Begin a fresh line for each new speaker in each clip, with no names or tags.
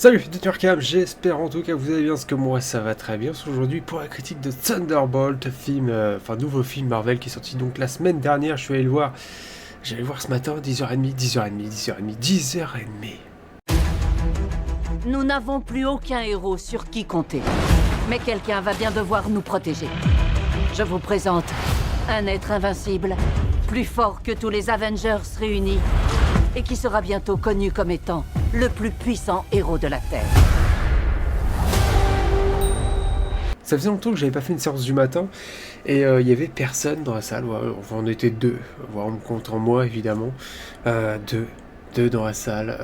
Salut, c'est Nurkam, j'espère en tout cas que vous allez bien, parce que moi ça va très bien. Aujourd'hui pour la critique de Thunderbolt, nouveau film Marvel qui est sorti donc la semaine dernière. Je suis allé le voir, j'allais le voir ce matin, 10h30, 10h30, 10h30, 10h30.
Nous n'avons plus aucun héros sur qui compter. Mais quelqu'un va bien devoir nous protéger. Je vous présente un être invincible, plus fort que tous les Avengers réunis, et qui sera bientôt connu comme étant le plus puissant héros de la Terre.
Ça faisait longtemps que j'avais pas fait une séance du matin, et il y avait personne dans la salle, enfin on était deux, voire on me compte en moi évidemment, deux dans la salle,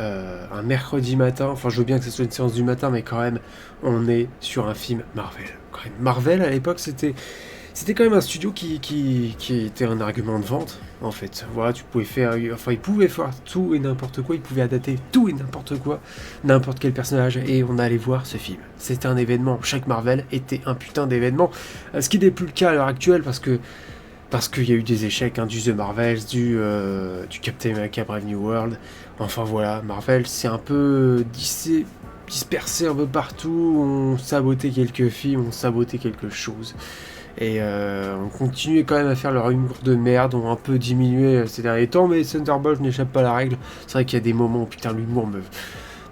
un mercredi matin, enfin je veux bien que ce soit une séance du matin, mais quand même, on est sur un film Marvel. Quand même, Marvel à l'époque c'était quand même un studio qui était un argument de vente, en fait. Voilà, tu pouvais faire, enfin, ils pouvaient faire tout et n'importe quoi, ils pouvaient adapter tout et n'importe quoi, n'importe quel personnage, et on allait voir ce film. C'était un événement, chaque Marvel était un putain d'événement, ce qui n'est plus le cas à l'heure actuelle, parce qu'il y a eu des échecs, hein, du The Marvels, du Captain America Brave New World, enfin voilà, Marvel c'est un peu dispersé un peu partout, on sabotait quelques films, on sabotait quelque chose. Et on continuait quand même à faire leur humour de merde, on a un peu diminué ces derniers temps, mais Thunderbolt n'échappe pas à la règle. C'est vrai qu'il y a des moments où putain l'humour me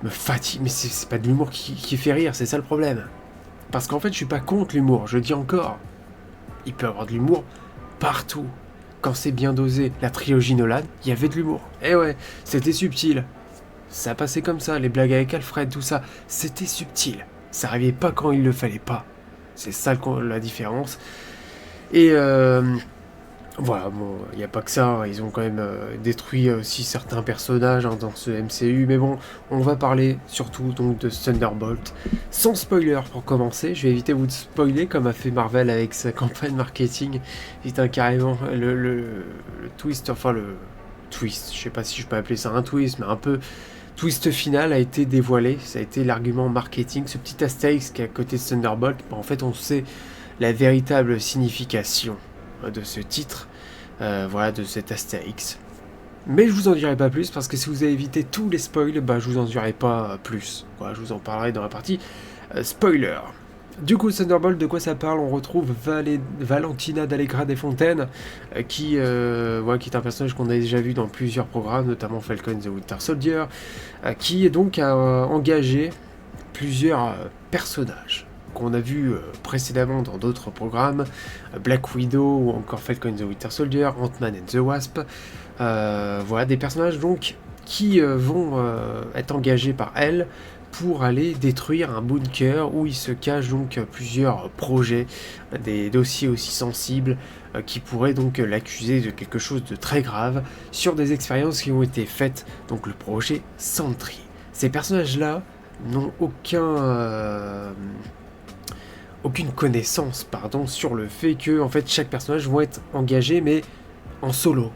fatigue, mais c'est pas de l'humour qui fait rire, c'est ça le problème. Parce qu'en fait je suis pas contre l'humour, je dis encore, il peut y avoir de l'humour partout. Quand c'est bien dosé, la trilogie Nolan, il y avait de l'humour. Et ouais, c'était subtil. Ça passait comme ça, les blagues avec Alfred, tout ça, c'était subtil. Ça arrivait pas quand il le fallait pas. C'est ça la différence. Et voilà, bon, il n'y a pas que ça, hein, ils ont quand même détruit aussi certains personnages, hein, dans ce MCU, mais bon, on va parler surtout donc de Thunderbolt. Sans spoiler pour commencer, je vais éviter de vous spoiler comme a fait Marvel avec sa campagne marketing. Putain, carrément, le twist, enfin le twist, je sais pas si je peux appeler ça un twist, mais un peu twist final a été dévoilé, ça a été l'argument marketing, ce petit astérix qui est à côté de Thunderbolt. En fait on sait la véritable signification de ce titre, voilà, de cet astérix. Mais je vous en dirai pas plus, parce que si vous avez évité tous les spoils, bah je vous en dirai pas plus. Voilà, je vous en parlerai dans la partie spoiler. Du coup, Thunderbolt, de quoi ça parle? On retrouve Valentina d'Allegra des Fontaines, qui est un personnage qu'on a déjà vu dans plusieurs programmes, notamment Falcon and the Winter Soldier, qui est donc engagé plusieurs personnages qu'on a vus précédemment dans d'autres programmes, Black Widow ou encore Falcon and the Winter Soldier, Ant-Man and the Wasp. Voilà, des personnages donc qui vont être engagés par elle pour aller détruire un bunker où il se cache donc plusieurs projets, des dossiers aussi sensibles qui pourraient donc l'accuser de quelque chose de très grave sur des expériences qui ont été faites, donc le projet Sentry. Ces personnages-là n'ont aucune connaissance sur le fait que en fait chaque personnage vont être engagés mais en solo,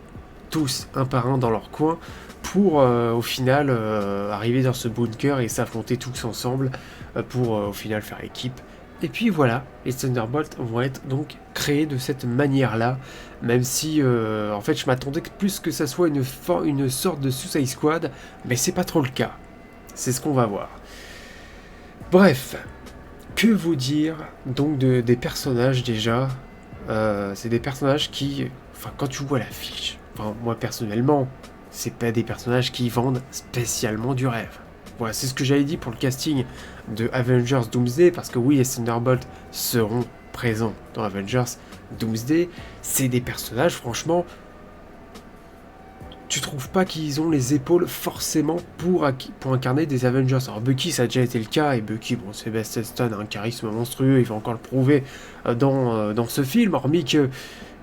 tous un par un dans leur coin, pour au final arriver dans ce bunker et s'affronter tous ensemble pour au final faire équipe. Et puis voilà, les Thunderbolts vont être donc créés de cette manière-là, même si en fait je m'attendais plus que ça soit une sorte de Suicide Squad, mais c'est pas trop le cas. C'est ce qu'on va voir. Bref, que vous dire donc des personnages déjà? C'est des personnages qui, enfin quand tu vois l'affiche, enfin moi personnellement, c'est pas des personnages qui vendent spécialement du rêve. Voilà, c'est ce que j'avais dit pour le casting de Avengers Doomsday, parce que oui, les Thunderbolts seront présents dans Avengers Doomsday. C'est des personnages, franchement, tu trouves pas qu'ils ont les épaules forcément pour incarner des Avengers. Alors Bucky, ça a déjà été le cas, et Bucky, bon, Sebastian Stan a un charisme monstrueux, il va encore le prouver dans ce film, hormis que,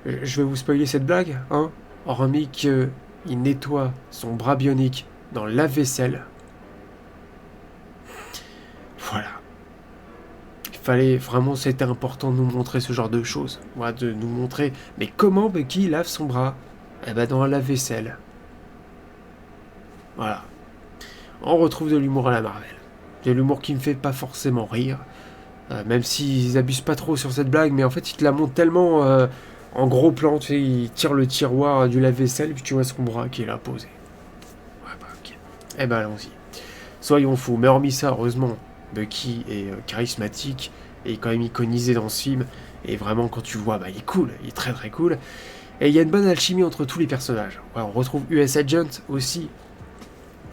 je vais vous spoiler cette blague, hein, hormis que il nettoie son bras bionique dans le lave-vaisselle. Voilà. Il fallait vraiment, c'était important de nous montrer ce genre de choses. Voilà, de nous montrer, mais comment Bucky lave son bras? Eh ben dans un lave-vaisselle. Voilà. On retrouve de l'humour à la Marvel. De l'humour qui me fait pas forcément rire. Même s'ils abusent pas trop sur cette blague, mais en fait ils te la montrent tellement en gros plan, tu sais, ils tirent le tiroir du lave-vaisselle, puis tu vois son bras qui est là posé. Ouais, bah ok. Eh ben allons-y. soyons fous. Mais hormis ça, heureusement, Bucky est charismatique et quand même iconisé dans ce film. Et vraiment, quand tu le vois, il est cool, il est très très cool. Et il y a une bonne alchimie entre tous les personnages. Ouais, on retrouve US Agent aussi,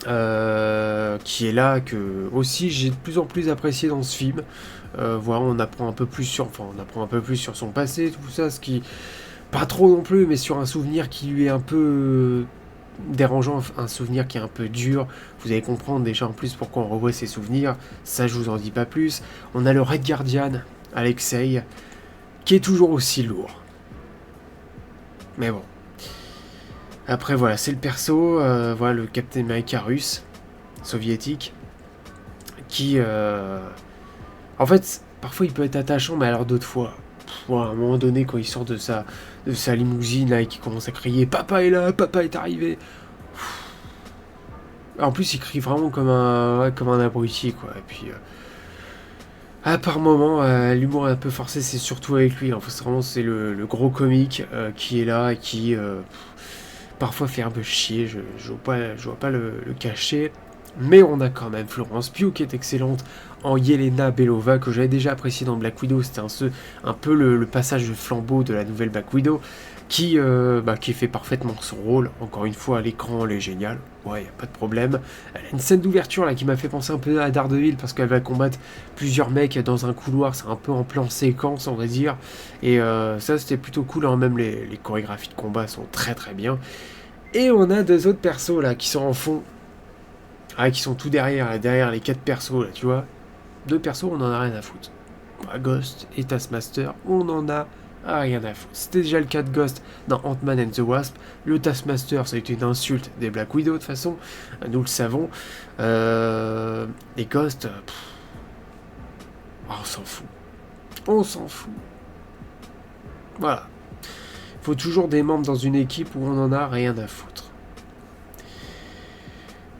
qui est là, que aussi j'ai de plus en plus apprécié dans ce film. Voilà, on apprend un peu plus sur son passé, tout ça, ce qui pas trop non plus, mais sur un souvenir qui lui est un peu dérangeant, un souvenir qui est un peu dur. Vous allez comprendre déjà en plus pourquoi on revoit ses souvenirs. Ça, je vous en dis pas plus. On a le Red Guardian, Alexei, qui est toujours aussi lourd. Mais bon. Après, voilà, c'est le perso, voilà, le Captain America russe, soviétique, qui, en fait, parfois il peut être attachant, mais alors d'autres fois, à un moment donné, quand il sort de sa limousine, là, et qu'il commence à crier « Papa est là, papa est arrivé !» En plus, il crie vraiment comme un abruti, quoi. Et puis, par moment, l'humour est un peu forcé, c'est surtout avec lui. En fait, c'est le gros comique qui est là et qui parfois fait un peu chier. Je vois pas le cacher. Mais on a quand même Florence Pugh qui est excellente en Yelena Belova, que j'avais déjà apprécié dans Black Widow. C'était un peu le passage de flambeau de la nouvelle Black Widow, qui fait parfaitement son rôle. Encore une fois, à l'écran, elle est géniale. Ouais, y a pas de problème. Elle a une scène d'ouverture là qui m'a fait penser un peu à Daredevil, parce qu'elle va combattre plusieurs mecs dans un couloir. C'est un peu en plan séquence, on va dire. Et ça, c'était plutôt cool. Hein. Même les chorégraphies de combat sont très très bien. Et on a deux autres persos là qui sont en fond. Ah, qui sont tout derrière les 4 persos, là, tu vois. 2 persos, on en a rien à foutre. Ghost et Taskmaster, on en a rien à foutre. C'était déjà le cas de Ghost dans Ant-Man and the Wasp. Le Taskmaster, ça a été une insulte des Black Widow, de toute façon. Nous le savons. Et Ghost, on s'en fout. On s'en fout. Voilà. Il faut toujours des membres dans une équipe où on en a rien à foutre.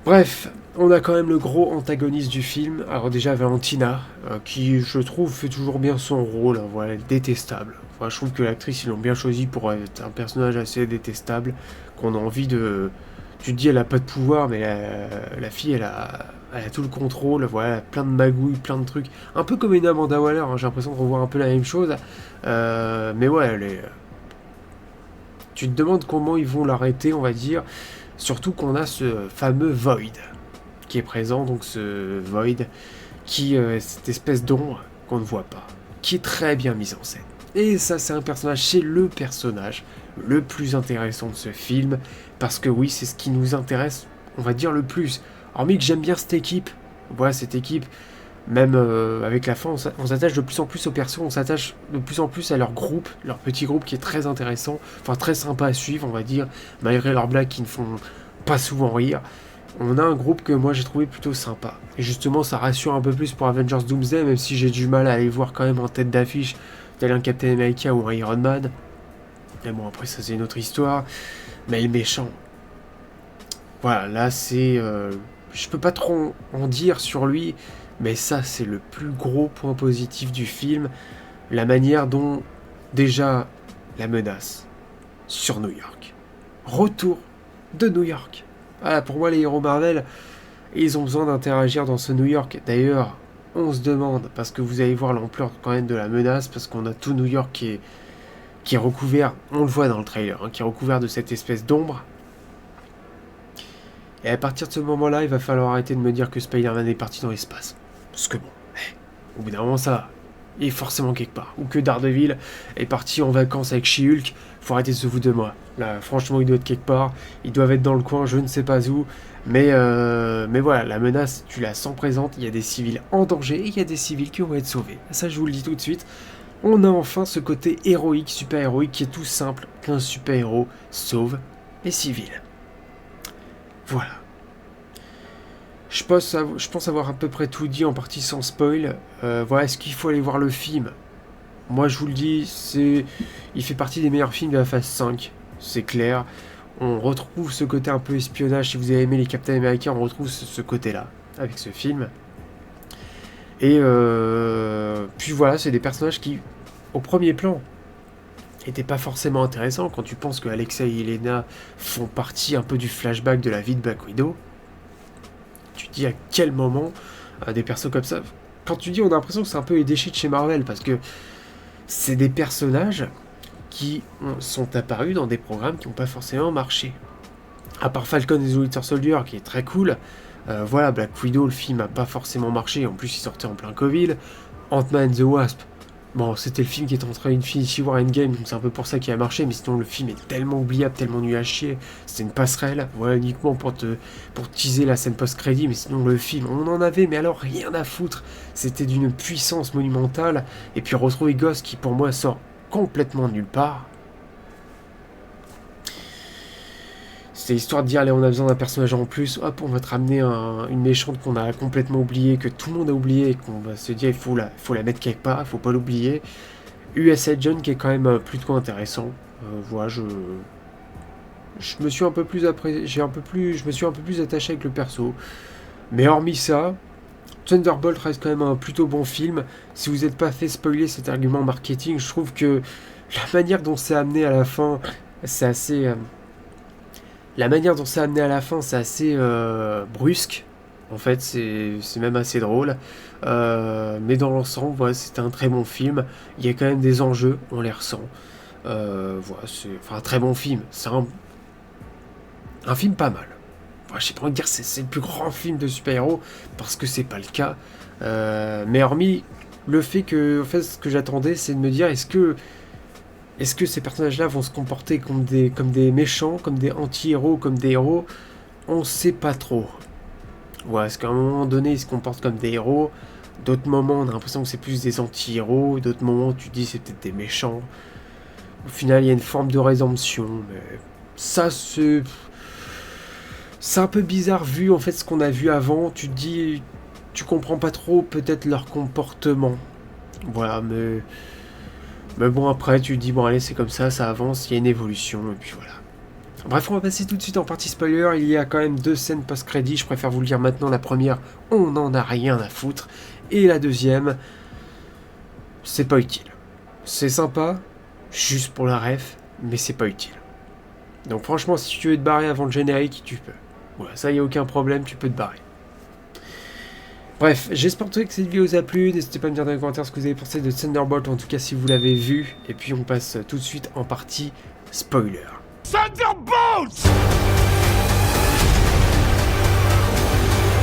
Bref, on a quand même le gros antagoniste du film. Alors déjà Valentina, qui je trouve fait toujours bien son rôle. Hein, voilà, elle est détestable. Enfin, je trouve que l'actrice ils l'ont bien choisi pour être un personnage assez détestable, qu'on a envie de. Tu te dis elle a pas de pouvoir, mais la fille elle a tout le contrôle. Voilà, elle a plein de magouilles, plein de trucs. Un peu comme une Amanda Waller. Hein, j'ai l'impression de revoir un peu la même chose. Mais ouais, elle est. Tu te demandes comment ils vont l'arrêter, on va dire. Surtout qu'on a ce fameux Void qui est présent, donc ce Void qui est cette espèce d'ombre qu'on ne voit pas, qui est très bien mise en scène. Et ça, c'est un personnage, c'est le personnage le plus intéressant de ce film, parce que oui, c'est ce qui nous intéresse, on va dire, le plus. Hormis que j'aime bien cette équipe, voilà, cette équipe, même avec la fin, on s'attache de plus en plus aux persos, on s'attache de plus en plus à leur groupe, leur petit groupe qui est très intéressant, enfin très sympa à suivre, on va dire, malgré leurs blagues qui ne font pas souvent rire. On a un groupe que moi j'ai trouvé plutôt sympa. Et justement, ça rassure un peu plus pour Avengers Doomsday, même si j'ai du mal à les voir quand même en tête d'affiche, tel un Captain America ou un Iron Man. Mais bon, après ça c'est une autre histoire. Mais le méchant, voilà, là c'est... je peux pas trop en dire sur lui, mais ça, c'est le plus gros point positif du film. La manière dont, déjà, la menace sur New York. Retour de New York. Voilà, pour moi, les héros Marvel, ils ont besoin d'interagir dans ce New York. D'ailleurs, on se demande, parce que vous allez voir l'ampleur quand même de la menace, parce qu'on a tout New York qui est recouvert, on le voit dans le trailer, hein, qui est recouvert de cette espèce d'ombre. Et à partir de ce moment-là, il va falloir arrêter de me dire que Spider-Man est parti dans l'espace. Parce que bon, au bout d'un moment, ça il est forcément quelque part. Ou que Daredevil est parti en vacances avec She-Hulk. Faut arrêter de se foutre de moi. Là, franchement, il doit être quelque part. Ils doivent être dans le coin, je ne sais pas où. Mais voilà, la menace, tu la sens présente. Il y a des civils en danger et il y a des civils qui vont être sauvés. Ça, je vous le dis tout de suite. On a enfin ce côté héroïque, super-héroïque, qui est tout simple qu'un super-héros sauve les civils. Voilà. Je pense avoir à peu près tout dit en partie sans spoil. Voilà, est-ce qu'il faut aller voir le film ? Moi je vous le dis, il fait partie des meilleurs films de la phase 5, c'est clair. On retrouve ce côté un peu espionnage, si vous avez aimé les Captain America, on retrouve ce côté-là, avec ce film. Et puis voilà, c'est des personnages qui, au premier plan, n'étaient pas forcément intéressants. Quand tu penses que Alexei et Yelena font partie un peu du flashback de la vie de Black Widow, tu te dis à quel moment des persos comme ça... Quand tu dis, on a l'impression que c'est un peu les déchets de chez Marvel, parce que c'est des personnages qui sont apparus dans des programmes qui n'ont pas forcément marché. À part Falcon et the Winter Soldier, qui est très cool, voilà, Black Widow, le film n'a pas forcément marché, en plus il sortait en plein Covid. Ant-Man and the Wasp, bon, c'était le film qui est entre Infinity War et Endgame, donc c'est un peu pour ça qu'il a marché, mais sinon le film est tellement oubliable, tellement nul à chier, c'était une passerelle, voilà, uniquement pour teaser la scène post-crédit, mais sinon le film, on en avait, mais alors rien à foutre, c'était d'une puissance monumentale, et puis retrouver Ghost qui pour moi sort complètement de nulle part. C'était histoire de dire, allez, on a besoin d'un personnage en plus, hop, on va te ramener une méchante qu'on a complètement oubliée, que tout le monde a oublié, et qu'on va se dire, il faut la mettre quelque part, il faut pas l'oublier. US Agent qui est quand même plutôt intéressant. Voilà, je me suis un peu plus attaché avec le perso. Mais hormis ça, Thunderbolt reste quand même un plutôt bon film. Si vous n'êtes pas fait spoiler cet argument marketing, je trouve que la manière dont c'est amené à la fin, c'est assez... brusque. En fait, c'est même assez drôle. Mais dans l'ensemble, voilà, c'était un très bon film. Il y a quand même des enjeux, on les ressent. Voilà, c'est un très bon film. C'est un film pas mal. Enfin, j'ai pas envie de dire c'est le plus grand film de super-héros, parce que c'est pas le cas. Mais hormis le fait que, en fait, ce que j'attendais, c'est de me dire, est-ce que ces personnages-là vont se comporter comme des méchants, comme des anti-héros, comme des héros? On sait pas trop. Voilà, est-ce qu'à un moment donné, ils se comportent comme des héros? D'autres moments, on a l'impression que c'est plus des anti-héros. D'autres moments, tu te dis c'est peut-être des méchants. Au final, il y a une forme de rédemption. Mais ça, c'est un peu bizarre vu en fait ce qu'on a vu avant. Tu te dis, tu comprends pas trop peut-être leur comportement. Voilà, mais bon, après, tu te dis, bon, allez, c'est comme ça avance, il y a une évolution, et puis voilà. Bref, on va passer tout de suite en partie spoiler. Il y a quand même 2 scènes post-crédit, je préfère vous le dire maintenant. La première, on n'en a rien à foutre. Et la deuxième, c'est pas utile. C'est sympa, juste pour la ref, mais c'est pas utile. Donc franchement, si tu veux te barrer avant le générique, tu peux. Voilà, ça, y a aucun problème, tu peux te barrer. Bref, j'espère que cette vidéo vous a plu. N'hésitez pas à me dire dans les commentaires ce que vous avez pensé de Thunderbolt, en tout cas si vous l'avez vu. Et puis on passe tout de suite en partie spoiler. Thunderbolt!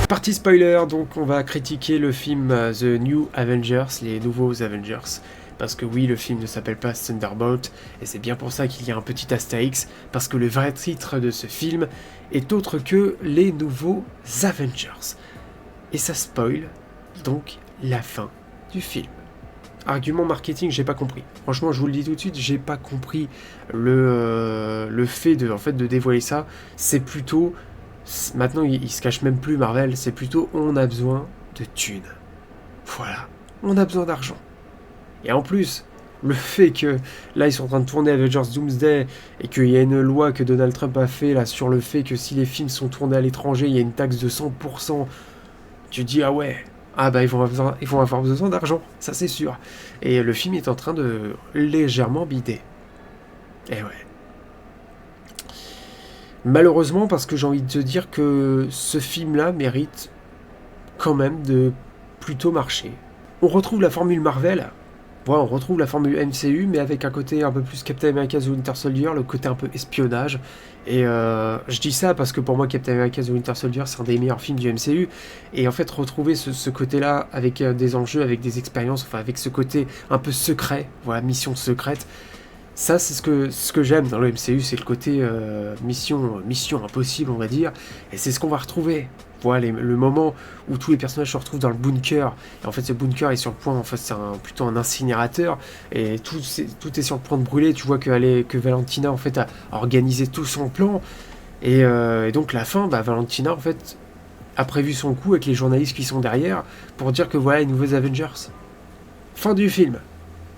Partie spoiler, donc on va critiquer le film The New Avengers, les nouveaux Avengers. Parce que oui, le film ne s'appelle pas Thunderbolt, et c'est bien pour ça qu'il y a un petit astérix, parce que le vrai titre de ce film est autre que les nouveaux Avengers. Et ça spoil donc la fin du film. Argument marketing, j'ai pas compris. Franchement, je vous le dis tout de suite, j'ai pas compris le fait de dévoiler ça. C'est plutôt... Maintenant, il se cache même plus Marvel, c'est plutôt on a besoin de thunes. Voilà, on a besoin d'argent. Et en plus, le fait que là, ils sont en train de tourner Avengers Doomsday et qu'il y a une loi que Donald Trump a fait là sur le fait que si les films sont tournés à l'étranger, il y a une taxe de 100%. Tu te dis, ah ouais, ah bah ils vont avoir besoin d'argent, ça c'est sûr. Et le film est en train de légèrement bider. Et ouais. Malheureusement, parce que j'ai envie de te dire que ce film-là mérite quand même de plutôt marcher. On retrouve la formule Marvel, ouais, on retrouve la formule MCU, mais avec un côté un peu plus Captain America The Winter Soldier, le côté un peu espionnage. Et je dis ça parce que pour moi Captain America The Winter Soldier c'est un des meilleurs films du MCU, et en fait retrouver ce côté-là avec des enjeux, avec des expériences, enfin avec ce côté un peu secret, voilà, mission secrète, ça c'est ce que j'aime dans le MCU, c'est le côté mission impossible on va dire, et c'est ce qu'on va retrouver. Voilà, le moment où tous les personnages se retrouvent dans le bunker, et en fait ce bunker est sur le point, en fait c'est plutôt un incinérateur, et tout est sur le point de brûler. Tu vois que Valentina en fait a organisé tout son plan, et donc la fin, Valentina en fait a prévu son coup avec les journalistes qui sont derrière, pour dire que voilà les nouveaux Avengers. Fin du film.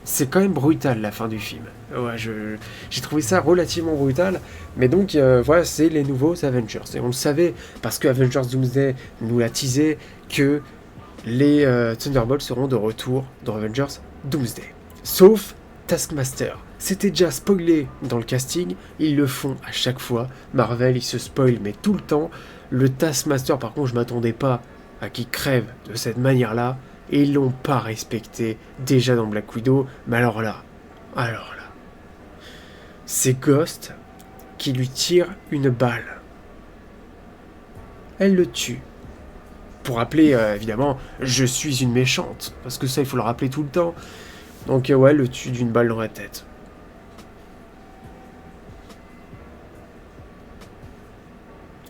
C'est quand même brutal la fin du film. Ouais, j'ai trouvé ça relativement brutal, mais donc voilà, c'est les nouveaux Avengers. Et on le savait, parce que Avengers Doomsday nous l'a teasé, que les Thunderbolts seront de retour dans Avengers Doomsday. Sauf Taskmaster. C'était déjà spoilé dans le casting, ils le font à chaque fois. Marvel, ils se spoilent, mais tout le temps. Le Taskmaster, par contre, je m'attendais pas à qu'il crève de cette manière-là, et ils l'ont pas respecté déjà dans Black Widow, mais alors là, c'est Ghost qui lui tire une balle. Elle le tue. Pour rappeler, évidemment, je suis une méchante, parce que ça, il faut le rappeler tout le temps. Donc ouais, elle le tue d'une balle dans la tête.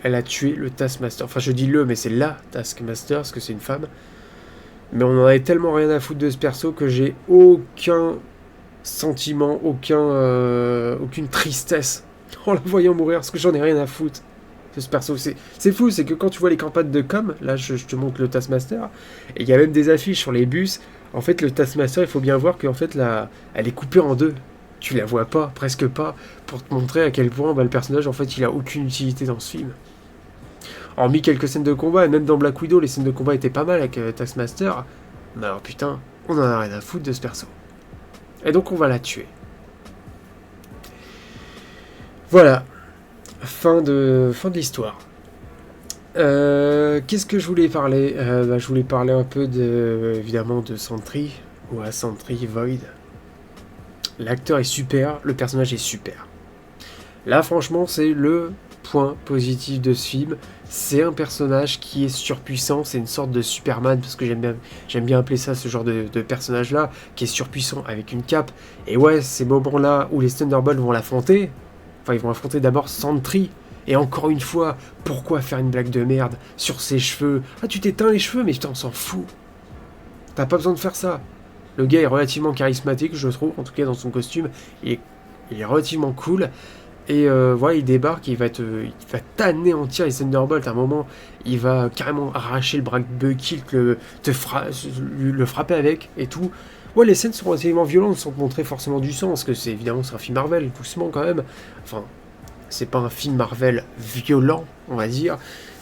Elle a tué le Taskmaster. Enfin, je dis le, mais c'est la Taskmaster, parce que c'est une femme. Mais on en avait tellement rien à foutre de ce perso que j'ai aucun sentiment, aucune tristesse en la voyant mourir, parce que j'en ai rien à foutre de ce perso. C'est fou, c'est que quand tu vois les campagnes de com, là je te montre le Taskmaster, et il y a même des affiches sur les bus. En fait, le Taskmaster, il faut bien voir qu'en fait, là, elle est coupée en deux. Tu la vois pas, presque pas, pour te montrer à quel point le personnage, en fait, il a aucune utilité dans ce film. Hormis quelques scènes de combat, et même dans Black Widow, les scènes de combat étaient pas mal avec Taskmaster. Mais alors putain, on en a rien à foutre de ce perso. Et donc on va la tuer. Voilà. Fin de l'histoire. Qu'est-ce que je voulais parler je voulais parler un peu évidemment de Sentry, ou à Sentry Void. L'acteur est super, le personnage est super. Là franchement c'est le point positif de ce film. C'est un personnage qui est surpuissant, c'est une sorte de Superman, parce que j'aime bien appeler ça ce genre de personnage là, qui est surpuissant avec une cape. Et ouais, ces moments là où les Thunderbolts vont l'affronter, enfin ils vont affronter d'abord Sentry. Et encore une fois, pourquoi faire une blague de merde sur ses cheveux? Ah, tu t'éteins les cheveux, mais putain, on s'en fout. T'as pas besoin de faire ça. Le gars est relativement charismatique, je trouve, en tout cas dans son costume. Il est relativement cool. Et voilà, il débarque, il va t'anéantir les Thunderbolts. À un moment, il va carrément arracher le bras de Bucky, le frapper avec et tout. Ouais, les scènes sont relativement violentes, sans te montrer forcément du sang, parce que c'est un film Marvel, doucement quand même. Enfin, c'est pas un film Marvel violent, on va dire.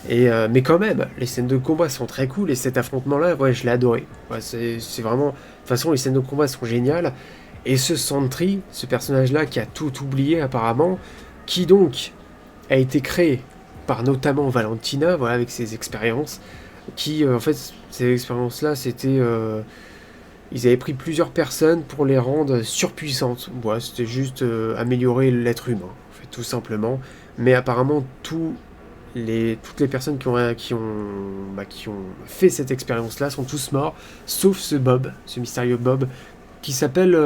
Mais quand même, les scènes de combat sont très cool, et cet affrontement-là, ouais, je l'ai adoré. Ouais, c'est vraiment... De toute façon, les scènes de combat sont géniales. Et ce Sentry, ce personnage-là qui a tout oublié apparemment, qui donc a été créé par notamment Valentina, voilà, avec ses expériences, qui, en fait, ces expériences-là, c'était... ils avaient pris plusieurs personnes pour les rendre surpuissantes. Voilà, c'était juste améliorer l'être humain, en fait, tout simplement. Mais apparemment, toutes les personnes qui ont fait cette expérience-là sont tous morts, sauf ce Bob, ce mystérieux Bob, qui s'appelle...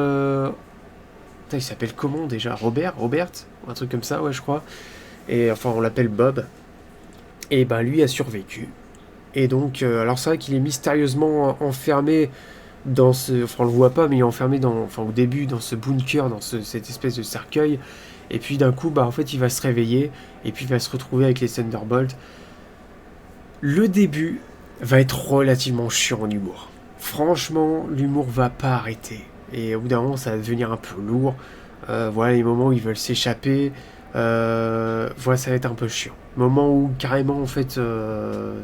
il s'appelle comment déjà? Robert, un truc comme ça, ouais, je crois. Et enfin, on l'appelle Bob. Et ben, lui a survécu. Et donc, alors c'est vrai qu'il est mystérieusement enfermé dans ce... Enfin, on le voit pas, mais il est enfermé au début, dans ce bunker, dans cette espèce de cercueil. Et puis d'un coup, en fait, il va se réveiller, et puis il va se retrouver avec les Thunderbolts. Le début va être relativement chiant en humour. Franchement, l'humour va pas arrêter. Et au bout d'un moment, ça va devenir un peu lourd. Voilà, les moments où ils veulent s'échapper. Voilà, ça va être un peu chiant. Moment où, carrément, en fait,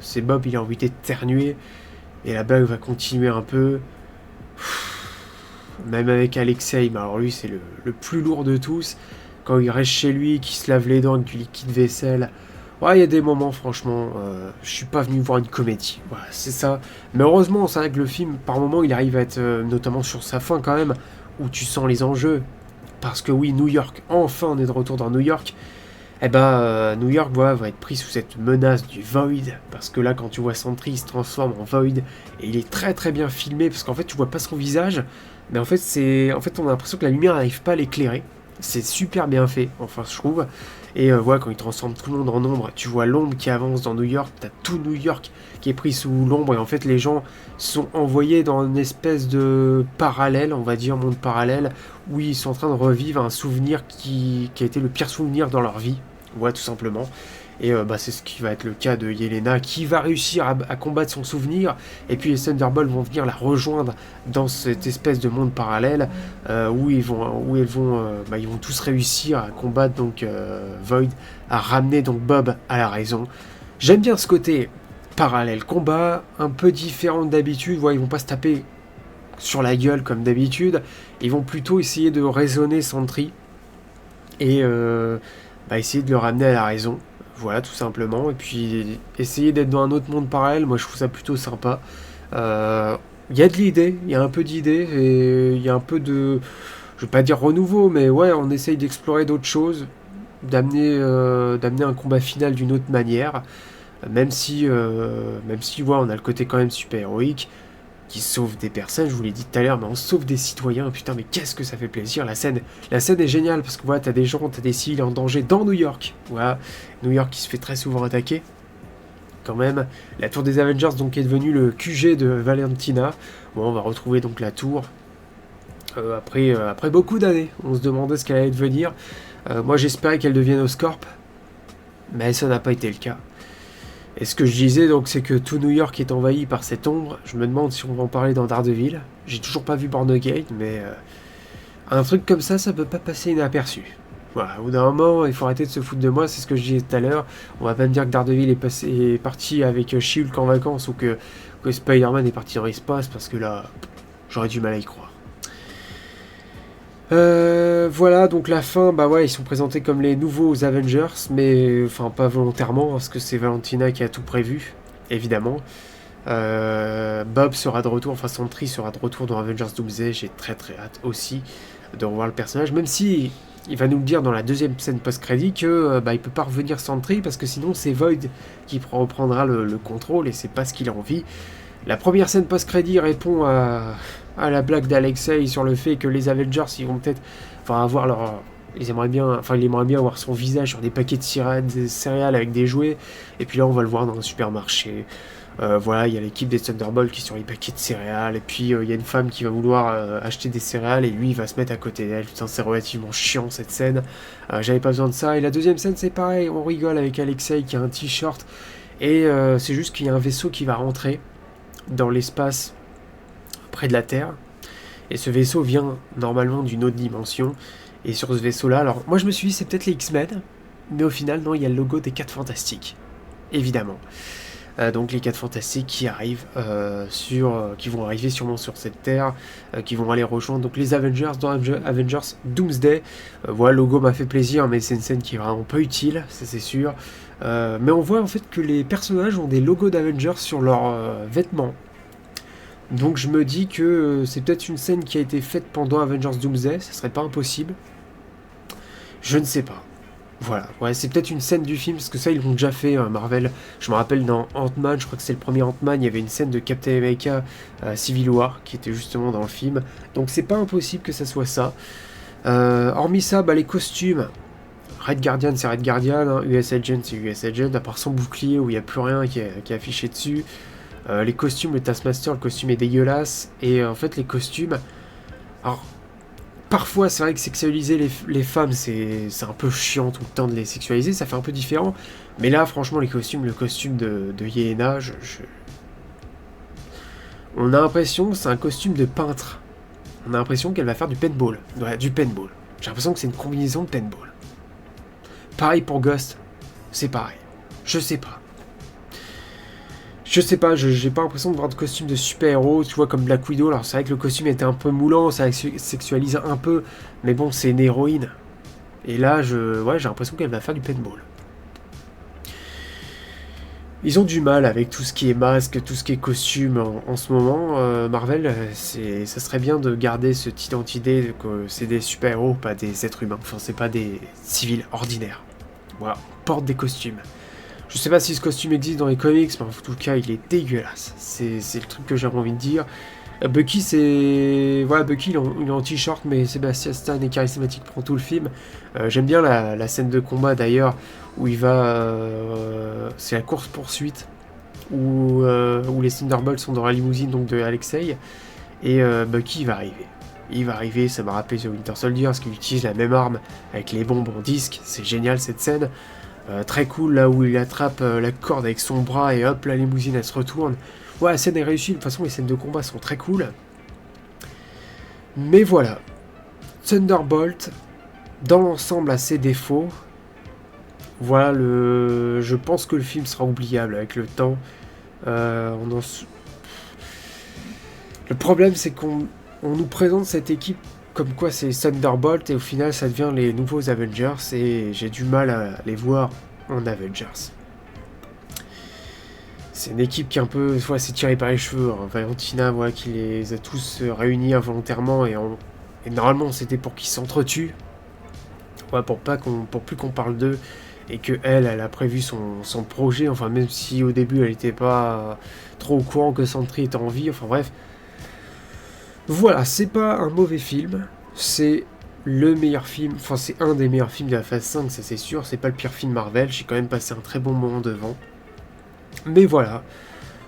c'est Bob, il a envie d'éternuer. Et la blague va continuer un peu. Même avec Alexei, mais alors lui, c'est le plus lourd de tous. Quand il reste chez lui, qu'il se lave les dents avec du liquide vaisselle. Ouais, il y a des moments, franchement, je suis pas venu voir une comédie. Voilà, c'est ça. Mais heureusement, c'est vrai que le film, par moments, il arrive à être, notamment sur sa fin quand même, où tu sens les enjeux. Parce que oui, New York, enfin, on est de retour dans New York. Eh ben, New York, voilà, va être pris sous cette menace du Void. Parce que là, quand tu vois Sentry, il se transforme en Void. Et il est très très bien filmé, parce qu'en fait, tu vois pas son visage. Mais en fait, on a l'impression que la lumière n'arrive pas à l'éclairer. C'est super bien fait, enfin, je trouve. Et voilà, quand il transforme tout le monde en ombre, tu vois l'ombre qui avance dans New York, t'as tout New York qui est pris sous l'ombre, et en fait les gens sont envoyés dans une espèce de parallèle, on va dire, monde parallèle, où ils sont en train de revivre un souvenir qui a été le pire souvenir dans leur vie, voilà, tout simplement. Et c'est ce qui va être le cas de Yelena, qui va réussir à combattre son souvenir, et puis les Thunderbolts vont venir la rejoindre dans cette espèce de monde parallèle, où ils vont tous réussir à combattre donc Void, à ramener donc Bob à la raison. J'aime bien ce côté parallèle combat, un peu différent d'habitude. Ils vont pas se taper sur la gueule comme d'habitude. Ils vont plutôt essayer de raisonner Sentry et essayer de le ramener à la raison. Voilà, tout simplement. Et puis essayer d'être dans un autre monde parallèle, moi je trouve ça plutôt sympa. Il y a de l'idée, il y a un peu d'idée et il y a un peu de, je vais pas dire renouveau, mais ouais, on essaye d'explorer d'autres choses, d'amener un combat final d'une autre manière, même si ouais, on a le côté quand même super héroïque qui sauve des personnes, je vous l'ai dit tout à l'heure, mais on sauve des citoyens, putain, mais qu'est-ce que ça fait plaisir, la scène est géniale, parce que voilà, t'as des gens, t'as des civils en danger dans New York, voilà, New York qui se fait très souvent attaquer, quand même, la tour des Avengers, donc, est devenue le QG de Valentina, bon, on va retrouver donc la tour, après beaucoup d'années, on se demandait ce qu'elle allait devenir, moi j'espérais qu'elle devienne Oscorp, mais ça n'a pas été le cas. Et ce que je disais, donc, c'est que tout New York est envahi par cette ombre. Je me demande si on va en parler dans Daredevil. J'ai toujours pas vu Born Again, mais un truc comme ça peut pas passer inaperçu. Voilà, au bout d'un moment, il faut arrêter de se foutre de moi, c'est ce que je disais tout à l'heure. On va pas me dire que Daredevil est parti avec She-Hulk en vacances ou que Spider-Man est parti dans l'espace, parce que là, j'aurais du mal à y croire. Voilà, donc la fin, bah ouais, ils sont présentés comme les nouveaux Avengers, mais enfin pas volontairement, parce que c'est Valentina qui a tout prévu, évidemment. Bob sera de retour, enfin Sentry sera de retour dans Avengers Doomsday, j'ai très très hâte aussi de revoir le personnage, même si il va nous le dire dans la deuxième scène post-crédit que il peut pas revenir Sentry, parce que sinon c'est Void qui reprendra le contrôle, et c'est pas ce qu'il a envie. La première scène post-crédit répond à la blague d'Alexei sur le fait que les Avengers, ils vont peut-être avoir leur... il aimerait bien avoir son visage sur des paquets de céréales avec des jouets, et puis là on va le voir dans un supermarché. Voilà, il y a l'équipe des Thunderbolts qui est sur les paquets de céréales, et puis il y a une femme qui va vouloir acheter des céréales, et lui il va se mettre à côté d'elle. Putain, c'est relativement chiant cette scène, j'avais pas besoin de ça. Et la deuxième scène c'est pareil, on rigole avec Alexei qui a un t-shirt, et c'est juste qu'il y a un vaisseau qui va rentrer dans l'espace près de la Terre, et ce vaisseau vient normalement d'une autre dimension, et sur ce vaisseau là, alors moi je me suis dit c'est peut-être les X-Men, mais au final non, il y a le logo des 4 Fantastiques, évidemment. Donc les 4 Fantastiques qui arrivent qui vont arriver sûrement sur cette Terre, qui vont aller rejoindre donc les Avengers dans Avengers Doomsday. Voilà, le logo m'a fait plaisir, mais c'est une scène qui est vraiment pas utile, ça c'est sûr. Mais on voit en fait que les personnages ont des logos d'Avengers sur leurs vêtements. Donc je me dis que c'est peut-être une scène qui a été faite pendant Avengers Doomsday, ça serait pas impossible. Je ne sais pas. Voilà, ouais, c'est peut-être une scène du film, parce que ça ils l'ont déjà fait, Marvel. Je me rappelle dans Ant-Man, je crois que c'est le premier Ant-Man, il y avait une scène de Captain America Civil War, qui était justement dans le film. Donc c'est pas impossible que ça soit ça. Hormis ça, les costumes. Red Guardian c'est Red Guardian, hein. US Agent c'est US Agent, à part son bouclier où il n'y a plus rien qui est affiché dessus. Les costumes, le Taskmaster, le costume est dégueulasse. Et en fait les costumes... Alors, parfois c'est vrai que sexualiser les femmes c'est un peu chiant tout le temps de les sexualiser, ça fait un peu différent. Mais là franchement les costumes, le costume de Yelena, on a l'impression que c'est un costume de peintre. On a l'impression qu'elle va faire du paintball. Ouais, du paintball. J'ai l'impression que c'est une combinaison de paintball. Pareil pour Ghost, c'est pareil. Je sais pas, j'ai pas l'impression de voir de costume de super-héros, tu vois, comme Black Widow. Alors c'est vrai que le costume était un peu moulant, ça sexualise un peu, mais bon, c'est une héroïne. Et là, j'ai l'impression qu'elle va faire du paintball. Ils ont du mal avec tout ce qui est masque, tout ce qui est costume en ce moment. Marvel, ça serait bien de garder cette identité que c'est des super-héros, pas des êtres humains. Enfin, c'est pas des civils ordinaires. Voilà, porte des costumes. Je sais pas si ce costume existe dans les comics, mais en tout cas, il est dégueulasse. C'est le truc que j'avais envie de dire. Bucky, c'est... Voilà, Bucky, il est en t-shirt, mais Sebastian Stan est charismatique pendant tout le film. J'aime bien la scène de combat, d'ailleurs, où il va... c'est la course-poursuite, où les Thunderbolts sont dans la limousine donc de Alexei, et Bucky, il va arriver. Il va arriver, ça m'a rappelé The Winter Soldier, parce qu'il utilise la même arme, avec les bombes en disque. C'est génial, cette scène. Très cool, là où il attrape la corde avec son bras, et hop, la limousine, elle se retourne. Ouais, la scène est réussie, de toute façon les scènes de combat sont très cool. Mais voilà, Thunderbolt, dans l'ensemble, a ses défauts. Voilà, je pense que le film sera oubliable avec le temps. Le problème, c'est qu'on nous présente cette équipe comme quoi c'est Thunderbolt, et au final, ça devient les nouveaux Avengers, et j'ai du mal à les voir en Avengers. C'est une équipe qui est un peu, c'est tiré par les cheveux. Hein. Valentina, voilà, qui les a tous réunis involontairement, et normalement, c'était pour qu'ils s'entretuent. Ouais, pour plus qu'on parle d'eux, et que elle a prévu son projet, enfin même si au début elle n'était pas trop au courant que Sentry était en vie, enfin bref. Voilà, c'est pas un mauvais film, c'est le meilleur film, enfin c'est un des meilleurs films de la phase 5, ça c'est sûr, c'est pas le pire film Marvel, j'ai quand même passé un très bon moment devant. Mais voilà,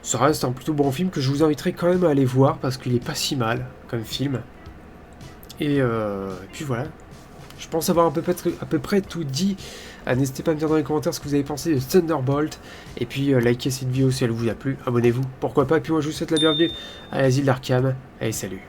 ça reste un plutôt bon film que je vous inviterai quand même à aller voir, parce qu'il est pas si mal comme film. Et puis voilà, je pense avoir à peu près tout dit. N'hésitez pas à me dire dans les commentaires ce que vous avez pensé de Thunderbolt. Et puis likez cette vidéo si elle vous a plu. Abonnez-vous, pourquoi pas. Et puis moi je vous souhaite la bienvenue à l'asile d'Arkham. Allez, salut.